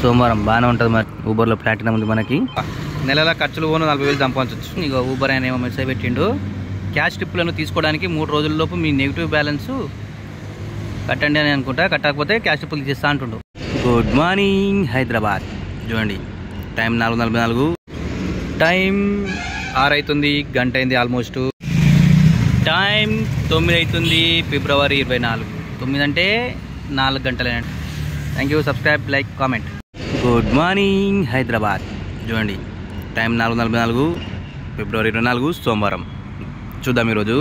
సోమవారం బాగానే ఉంటుంది మరి. ఊబర్లో ప్లాటినం ఉంది మనకి. నెలల ఖర్చులు పోను 40,000 సంపాదించవచ్చు. ఇక ఊబర్ ఆయన ఏమో మెసేజ్ పెట్టిండు, క్యాష్ ట్రిప్లను తీసుకోవడానికి 3 రోజుల్లోపు మీ నెగిటివ్ బ్యాలెన్స్ కట్టండి అని అనుకుంటా, కట్టకపోతే క్యాష్ ట్రిప్లు చేస్తా అంటుండు. Good morning Hyderabad. చూడండి టైం 4:44, టైం 6 అవుతుంది, గంట అయింది ఆల్మోస్ట్. టైం 9 అవుతుంది, ఫిబ్రవరి 24. 9 అంటే 4 గంటలేనండి. Thank you. Subscribe, like, comment. Good morning Hyderabad. చూడండి టైం 4:44, ఫిబ్రవరి 24, సోమవారం. చూద్దాం ఈరోజు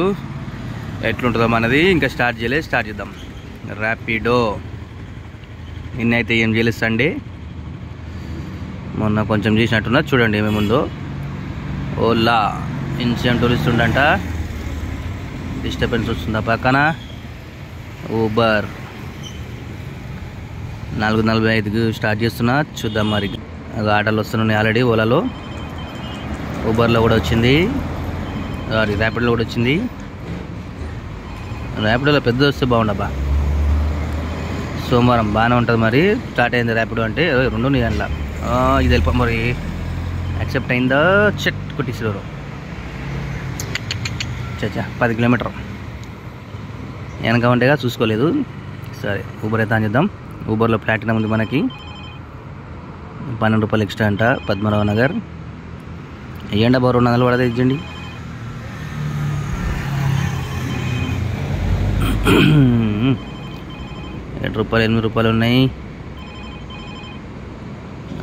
ఎట్లుంటుందో మనది. ఇంకా స్టార్ట్ చేయలేదు, స్టార్ట్ చేద్దాం. ర్యాపిడో నిన్నైతే ఏం చేయలేదు, సండే. మొన్న కొంచెం చేసినట్టున్నా, చూడండి ఏమేముందో. ఓలా ఇన్సిడెంట్ ఇస్తుండంట, డిస్టర్బెన్స్ వస్తుందా పక్కన. ఊబర్ 4:45కి స్టార్ట్ చేస్తున్నా, చూద్దాం మరి. ఆటోలు వస్తున్నాయి ఆల్రెడీ. ఓలాలో, ఊబర్లో కూడా వచ్చింది, ర్యాపిడోలో కూడా వచ్చింది. ర్యాపిడోలో పెద్ద వస్తే బాగుండబ్బా. సోమవారం బాగానే ఉంటుంది మరి. స్టార్ట్ అయింది ర్యాపిడో అంటే 2 నెలల. ఇది వెళ్ళిపో మరి. యాక్సెప్ట్ అయిందా? చెట్ కొట్టిస్తారు. చచ్చా 10 కిలోమీటర్ వెనక ఉంటేగా చూసుకోలేదు. సరే ఊబర్ అయితే ఆన్ చేద్దాం. ఊబర్లో ప్లాటినం ఉంది మనకి. 12 రూపాయలు ఎక్స్ట్రా అంట. పద్మనాభ నగర్ వేయండి అబ్బా. 200 పడదే ఇచ్చండి. ₹7, ₹8 ఉన్నాయి.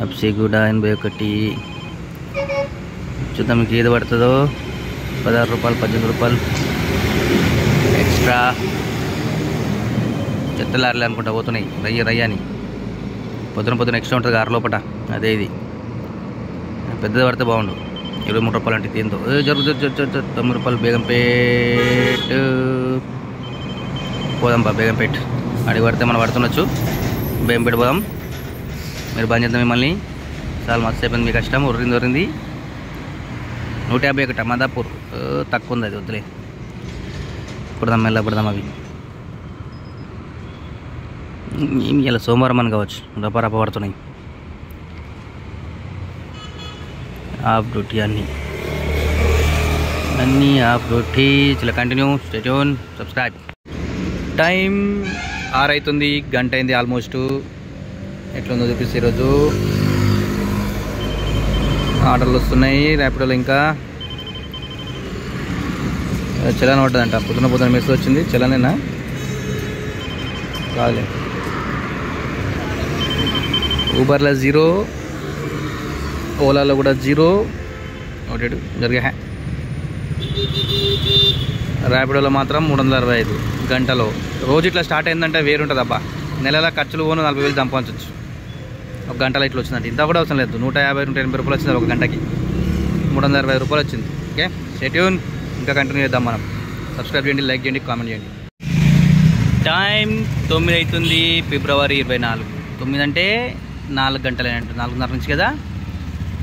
అప్సీ కూడా 81. చూద్దాం మీకు ఏది పడుతుందో. ₹16, ₹18 ఎక్స్ట్రా. చెత్తలారలే అనుకుంటా పోతున్నాయి. రయ్యాని పొద్దున ఎక్స్ట్రా ఉంటుంది కారు లోపల. అదే ఇది పెద్దది పడితే బాగుండు. ₹23 అంటే ఏందో. ₹9 బేగంపేట్ పోదాంపా. బేగంపేట్ అడిగి పడితే మనం పడుతుండొచ్చు. బేగంపేట పోదాం. మీరు బంద్ చేద్దాం మిమ్మల్ని. చాలా మస్తు అయిపోయింది మీ కష్టం. ఒర్రింది 151 మాదాపూర్. తక్కువ ఉంది, అది వద్దులే. పడదాం మెల్ల పడదాం. అవి ఇలా సోమవారం అని కావచ్చు. రప్ప పడుతున్నాయి. ఆఫ్ డ్యూటీ అన్నీ ఆఫ్ డ్యూటీ. ఇలా continue, stay tune, subscribe. Time 6 అవుతుంది, గంట అయింది ఆల్మోస్ట్. ఎట్లుందో చూపిస్తే ఈరోజు ఆర్డర్లు వస్తున్నాయి ర్యాపిడోలో. ఇంకా చలాన్ పడ్డదంట. పొద్దున మెసేజ్ వచ్చింది. చలానేనా కాదులే. ఊబర్లో 0, ఓలాలో కూడా 0 జరిగా. ర్యాపిడోలో మాత్రం 365 గంటలో. రోజు ఇట్లా స్టార్ట్ అయిందంటే వేరుంటుంది అబ్బా. నెలల ఖర్చులు పోను 40,000 సంపాదించవచ్చు. ఒక గంటలో ఇట్లా వచ్చిందంటే. ఇంత కూడా అవసరం లేదు. ₹150, ₹180 వచ్చింది ఒక గంటకి. ₹360 వచ్చింది. Okay, stay tune. ఇంకా కంటిన్యూ చేద్దాం మనం. సబ్స్క్రైబ్ చేయండి, లైక్ చేయండి, కామెంట్ చేయండి. టైం 9 అవుతుంది, ఫిబ్రవరి 24. 9 అంటే 4 గంటలేనంటు. 4:30 నుంచి కదా,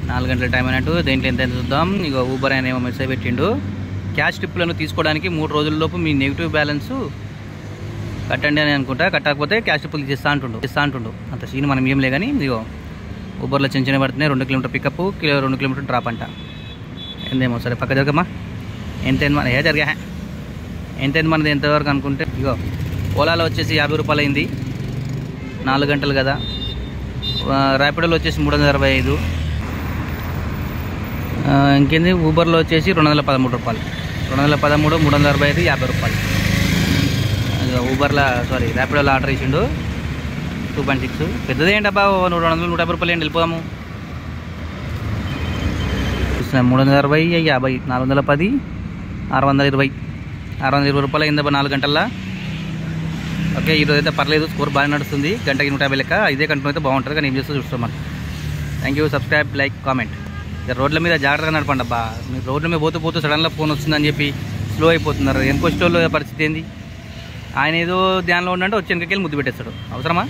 4 గంటల టైం అన్నట్టు. దేంట్లో ఎంత చూద్దాం. ఇక ఊబర్ ఆయన ఏమో మెసేజ్ పెట్టిండు, క్యాష్ ట్రిప్లను తీసుకోవడానికి 3 రోజుల్లోపు మీ నెగిటివ్ బ్యాలెన్స్ కట్టండి అని అనుకుంటా, కట్టకపోతే క్యాష్ ట్రిప్లు చేస్తా అంటుండు. అంత సీన్ మనం ఏం లే. కానీ ఇదిగో ఊబర్లో చిన్న పడుతున్నాయి. 2 కిలోమీటర్ పికప్, 2 కిలోమీటర్ డ్రాప్ అంట. ఎంతేమో సరే పక్క జరగమ్మా. ఎంతైంది మన జరిగా. ఎంతైంది మనది ఎంతవరకు అనుకుంటే. ఇగో ఓలాలో వచ్చేసి ₹50 అయింది, 4 గంటలు కదా. ర్యాపిడోలో వచ్చేసి 365. ఇంకేంది ఊబర్లో వచ్చేసి ₹213. 213, 365, ₹50. ఊబర్లో ర్యాపిడోలో ఆర్డర్ ఇచ్చిండు 2.6. పెద్దది ఏంటి అబ్బా. 200, ₹150 ఏంటి. వెళ్ళిపోదాము. 360, 50, 410, ₹620. ₹620 అయిందబ్బా 4 గంటల్లో. ఓకే, ఈరోజు అయితే పర్లేదు. స్కోర్ బాగా నడుస్తుంది. గంటకి 150 లెక్క. ఇదే కంటిన్యూ అయితే బాగుంటుంది. కానీ ఏం చేస్తూ చూస్తాం మనం. Thank you. Subscribe, like, comment. రోడ్ల మీద జాగ్రత్తగా నడపండి అబ్బా. మీరు రోడ్ల మీద పోతూ సడన్గా ఫోన్ వస్తుందని చెప్పి స్లో అయిపోతున్నారు. వెనుకొచ్చేటోళ్ళు పరిస్థితి ఏంది. ఆయన ఏదో ధ్యానంలో ఉండంటే వచ్చి వెనకకెళ్ళి ముద్దు పెట్టేస్తాడు. అవసరమా?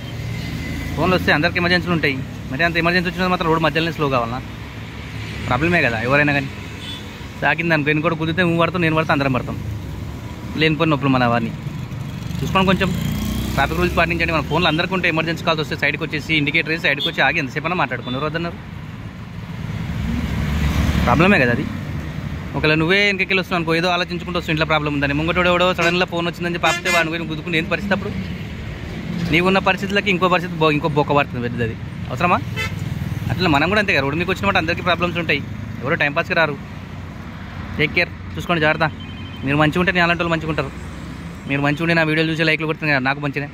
ఫోన్లు వస్తే అందరికి ఎమర్జెన్సీలు ఉంటాయి. మరి అంత ఎమర్జెన్సీ వచ్చినది మాత్రం రోడ్డు మధ్యలోనే స్లో కావాలన్నా? ప్రాబ్లమే కదా ఎవరైనా కానీ. తాకింది అనుకో, నేను కూడా కుదిరితే నువ్వు పడతావు, నేను పడతా, అందరం పడతాం. లేనిపోయిన నొప్పులు మన వారిని చూసుకోండి కొంచెం. ట్రాఫిక్ రూల్స్ పాటించండి. మన ఫోన్లో అందరికీ ఉంటే ఎమర్జెన్సీ కాల్స్ వస్తే సైడ్కి వచ్చేసి ఇండికేటర్ వేసి సైడ్కి వచ్చి ఆగి ఎంతసేపైనా మాట్లాడుకున్నారు వద్దన్నారు. ప్రాబ్లమే కదా అది. ఒకవేళ నువ్వే ఇంకెళ్ళి వస్తున్నావు అనుకో, ఏదో ఆలోచించుకుంటూ వస్తుంది, ఇంట్లో ప్రాబ్లం ఉందని. ముంగటోడెవడో సడన్గా ఫోన్ వచ్చిందని పాపితే వాడిని పోయి గుద్దుకుని ఏంటి పరిస్థితి అప్పుడు? నీవున్న పరిస్థితులకి ఇంకో పరిస్థితి ఇంకో బొక్క పడుతుంది పెద్దది. అవసరమా? అట్లా మనం కూడా అంతే కదా. రోడ్డు మీకు వచ్చినప్పుడు అందరికీ ప్రాబ్లమ్స్ ఉంటాయి, ఎవరో టైంపాస్కి రారు. టేక్ కేర్, చూసుకోండి, జాగ్రత్త. మీరు మంచిగా ఉంటే నేను అలాంటి వాళ్ళు మంచిగా ఉంటారు. మీరు మంచిగా ఉంటే నా వీడియోలు చూసి లైక్లు కొడుతుంది కదా, నాకు మంచిదే.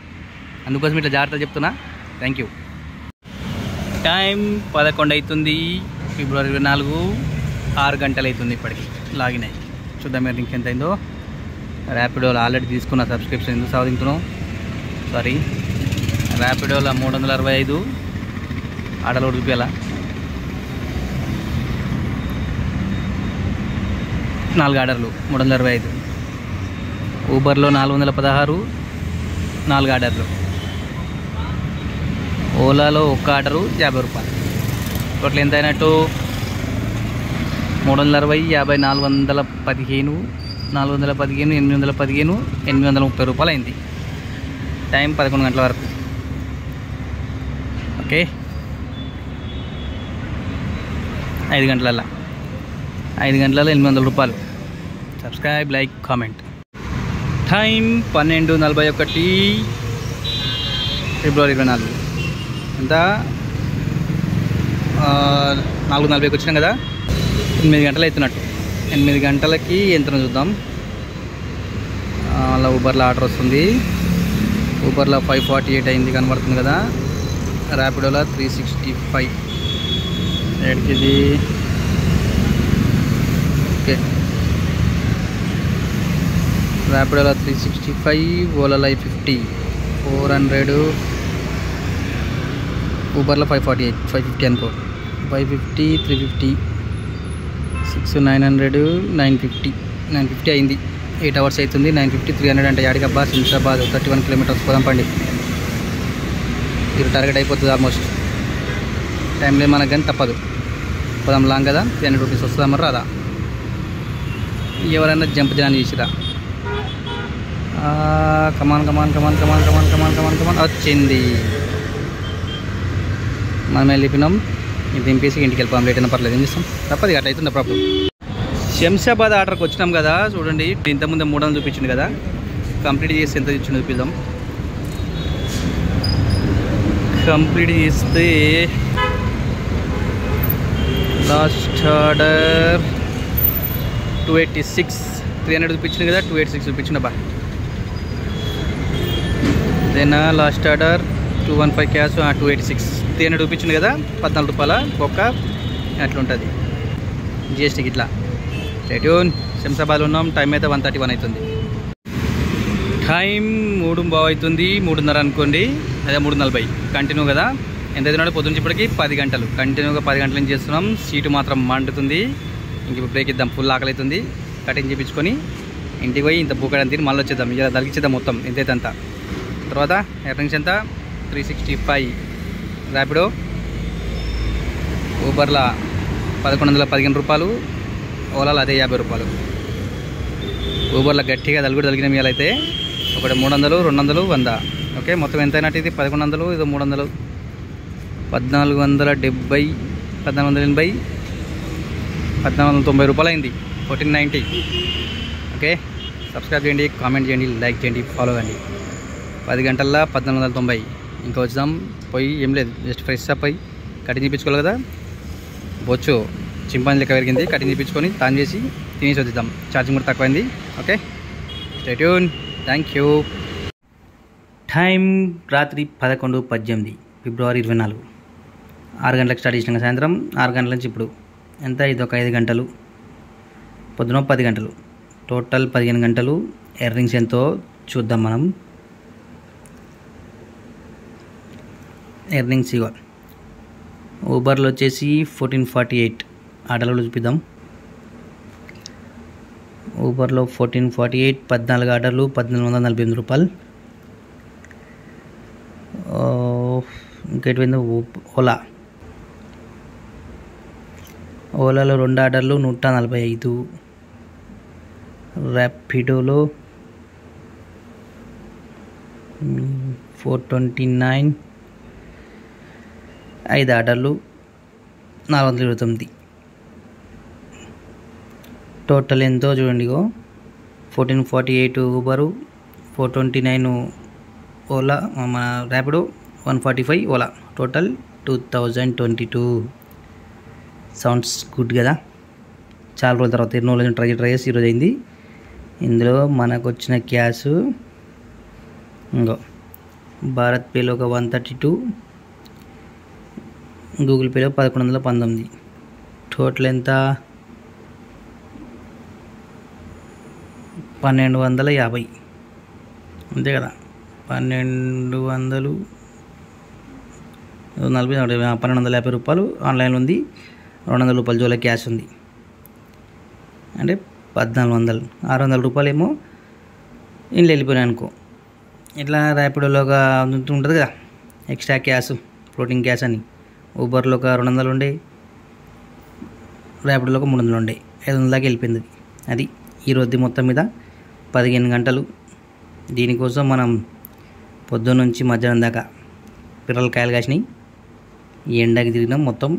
అందుకోసం ఇట్లా జాగ్రత్తగా చెప్తున్నా. Thank you. టైం 11 అవుతుంది, ఫిబ్రవరి 24, 6 గంటలు అవుతుంది ఇప్పటికి. లాగిన్ అయ్యి చూద్దాం మీరు ఇంకెంత అయిందో. ర్యాపిడోలో ఆల్రెడీ తీసుకున్న సబ్స్క్రిప్షన్ ఎందుకు సాధించుతున్నాం, సారీ, ర్యాపిడోలో 365 ఆడలో రూపాయల 4 ఆర్డర్లు 365. ఊబర్లో 416 4 ఆర్డర్లు. ఓలాలో 1 ఆర్డరు 50 రూపాయలు. టోటల్ ఎంత అయినట్టు 360, 50, 415, 815, 830 రూపాయలు అయింది. టైం 11 గంటల వరకు. ఓకే, 5 గంటలలో 800 రూపాయలు. Subscribe, like, comment. టైం 12:41, ఫిబ్రవరి 24. ఎంత 4:40కి వచ్చినాం కదా, 8 గంటలు అవుతున్నట్టు. 8 గంటలకి ఎంత చూద్దాం. అలా ఊబర్లో ఆర్డర్ వస్తుంది. ఊబర్లో 548 అయింది కనబడుతుంది కదా. ర్యాపిడోలో 365. ఏడికిది ఓకే. ర్యాపిడోలో 365, ఓలాలో 50, 400, ఊబర్లో 548, 550 అనుకో. 550, 350, 6, 900, 950 అయింది. 8 అవర్స్ అవుతుంది. 950, 300 అంటే యాడికబ్బా, శంషాబాద్ 31 కిలోమీటర్స్. పోదాం పండి, ఇది టార్గెట్ అయిపోతుంది ఆల్మోస్ట్. టైం లేదు మనకు కానీ తప్పదు. పోదాం, లాంగ్ కదా. 300 రూపీస్ వస్తుందా మరి రాదా? ఎవరైనా జంప్ జాన్ చేసిరా? కమాన్ కమాన్ కమాన్ కమాన్ కమాన్ కమాన్ కమాన్ కమాన్ వచ్చింది. మనం వెళ్ళిపోయినాం. ఇది దింపేసి ఇంటికి వెళ్ళిపోయాం. లేట్ అయినా పర్లేదు, ఏం చేస్తాం, తప్పదు. అట్లా అవుతుంది అప్పుడు. శంషాబాద్ ఆర్డర్కి వచ్చినాం కదా, చూడండి. ఇంతకుముందు 300 చూపించింది కదా, కంప్లీట్ చేసి ఎంత ఇచ్చింది చూపిద్దాం. కంప్లీట్ చేస్తే లాస్ట్ ఆర్డర్ 286, 300 చూపించింది కదా, 286 చూపించింది బా. దెన్ లాస్ట్ ఆర్డర్ 215 క్యాష్, 286, 300 చూపించింది కదా, 14 రూపాయల ఒక్క. అట్లుంటుంది జిఎస్టీకి ఇట్లా. స్టేట్యూన్. శంషాబాద్లో ఉన్నాం. టైం అయితే 1:31 అవుతుంది. టైం 3:00 అవుతుంది, 3:30 అనుకోండి, అదే 3:40 కంటిన్యూ కదా. ఎంత అవుతున్నాడో పొద్దున్న ఇప్పటికి 10 గంటలు కంటిన్యూగా 10 గంటల నుంచి చేస్తున్నాం. సీటు మాత్రం మండుతుంది. ఇంక ఇప్పుడు బ్రేక్ ఇద్దాం, ఫుల్ ఆకలి అవుతుంది. కటింగ్ చేయించుకొని ఇంటికి పోయి ఇంత బూకడం తిని మళ్ళీ వచ్చేద్దాం. ఇలా తగ్గించేద్దాం మొత్తం ఎంతైతే అంత. తర్వాత ఎర్నింగ్స్ ఎంత 365. ర్యాపిడో ఊబర్లో 1115 రూపాయలు, ఓలాలో అదే 50 రూపాయలు. ఊబర్లో గట్టిగా తలిగిన మీలైతే ఒకటి 300, 200, 100. ఓకే, మొత్తం ఎంత అయినట్టు ఇది 1100, ఇది 300, 1470, 1480, 1490 రూపాయలు అయింది. 1490. ఓకే, సబ్స్క్రైబ్ చేయండి, కామెంట్ చేయండి, లైక్ చేయండి, ఫాలో కండి. 10 గంటల్లో 1490. ఇంకా వచ్చాం. పోయి ఏం లేదు, జస్ట్ ఫ్రెష్ అప్ అయ్యి కటింగ్ చేయించుకోవాలి కదా. బొచ్చు చింపాంజీ లెక్క పెరిగింది. కటింగ్ చేయించుకొని తాన్ చేసి తినేసి వచ్చేద్దాం. ఛార్జింగ్ కూడా తక్కువైంది. Okay, stay tune. Thank you. Time రాత్రి 11:18, ఫిబ్రవరి 24. 6 గంటలకు స్టార్ట్ చేసినాక సాయంత్రం 6 గంటల నుంచి ఇప్పుడు ఎంత, ఇది ఒక 5 గంటలు. పొద్దున 10 గంటలు, టోటల్ 15 గంటలు. ఎర్నింగ్స్ ఎంతో చూద్దాం మనం. ఎర్నింగ్స్ ఇవ్వాలి. ఊబర్లో వచ్చేసి 1448 ఆర్డర్లు చూపిద్దాం. ఊబర్లో 1448, 14 ఆర్డర్లు, 1448 రూపాయలు. ఇంకేటిపోయింది ఓలా. ఓలాలో 2 ఆర్డర్లు 145. ర్యాపిడోలో 429, 5 ఆర్డర్లు 429. టోటల్ ఎంతో చూడండి. 1448 ఊబరు, 429 ఓలా, మన Rapido, 145 Ola. Total 2022. Sounds good కదా. చాలా రోజుల తర్వాత 2 రోజులు ట్రై చేసి ఈరోజు అయింది. ఇందులో మనకు వచ్చిన క్యాష్ ఇంకో భారత్ పేలో ఒక 132, గూగుల్ పేలో 1119. టోటల్ ఎంత? 1250. అంతే కదా. 1240, 1250 రూపాయలు ఆన్లైన్లో ఉంది. 200 రూపాయలు జోల క్యాష్ ఉంది. అంటే 1400. 600 రూపాయలు ఏమో ఇంట్లో వెళ్ళిపోయినాయి అనుకో. ఇట్లా ర్యాపిడోలో ఒక ఉంటుంది కదా ఎక్స్ట్రా క్యాష్, ఫ్లోటింగ్ క్యాష్ అని. ఊబర్లో ఒక 200 ఉండే, ర్యాపిడోలో ఒక 300 ఉండే, 500 దాకా వెళ్ళిపోయింది. అది ఈరోజు మొత్తం మీద 15 గంటలు. దీనికోసం మనం పొద్దున్న నుంచి మధ్యాహ్నం దాకా పిల్లలు కాయలు కాసినాయి. ఈ ఎండకి తిరిగినాం మొత్తం.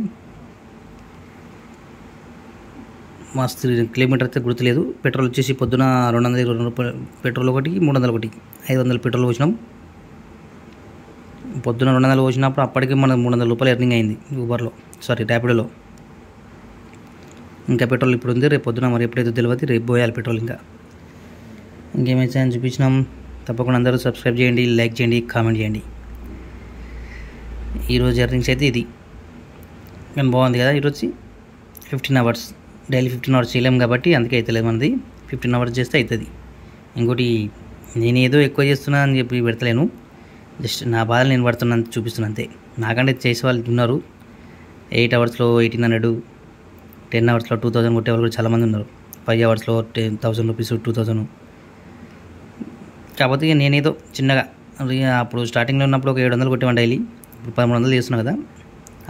మస్తు కిలోమీటర్ అయితే గుర్తులేదు. పెట్రోల్ వచ్చేసి పొద్దున 220 రూపాయలు పెట్రోల్ ఒకటి, 300 500 పెట్రోల్ పోసినాం. పొద్దున 200 పోసినప్పుడు అప్పటికి మనకు 300 రూపాయలు ఎర్నింగ్ అయింది ఊబర్లో, ర్యాపిడోలో. ఇంకా పెట్రోల్ ఇప్పుడు ఉంది, రేపు పొద్దున మరి ఎప్పుడైతే తెలియదు, రేపు పోయాలి పెట్రోల్. ఇంకేమైతే అని చూపించినాం. తప్పకుండా అందరూ సబ్స్క్రైబ్ చేయండి, లైక్ చేయండి, కామెంట్ చేయండి. ఈరోజు ఎర్నింగ్స్ అయితే ఇది కానీ బాగుంది కదా. ఈరోజు 15 అవర్స్, డైలీ 15 అవర్స్ చేయలేము కాబట్టి అందుకే అవుతలేదు మనది. 15 అవర్స్ చేస్తే అవుతుంది. ఇంకోటి నేను ఏదో ఎక్కువ చేస్తున్నా అని చెప్పి పెడతలేను, జస్ట్ నా బాధలు నేను పడుతున్నాను చూపిస్తున్నాను అంతే. నాకంటే చేసే వాళ్ళు ఉన్నారు. 8 అవర్స్లో 1800, 10 అవర్స్లో 2000 కొట్టే వాళ్ళు కూడా చాలామంది ఉన్నారు. 5 అవర్స్లో 10,000 రూపీస్, 2000. కాకపోతే నేనేదో చిన్నగా అప్పుడు స్టార్టింగ్లో ఉన్నప్పుడు ఒక 700 కొట్టేవాడిని డైలీ. ఇప్పుడు 1300 చేస్తున్నా కదా.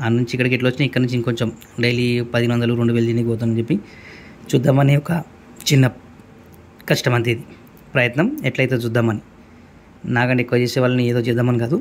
ఆ నుంచి ఇక్కడికి ఎట్లా వచ్చినాయి, ఇక్కడ నుంచి ఇంకొంచెం డైలీ 1500, 2000 దీనికి పోతానని చెప్పి చూద్దామని ఒక చిన్న కష్టం అంతే. ఇది ప్రయత్నం ఎట్లయితే చూద్దామని. నాకంటే ఎక్కువ చేసే వాళ్ళని ఏదో చేద్దామని కాదు.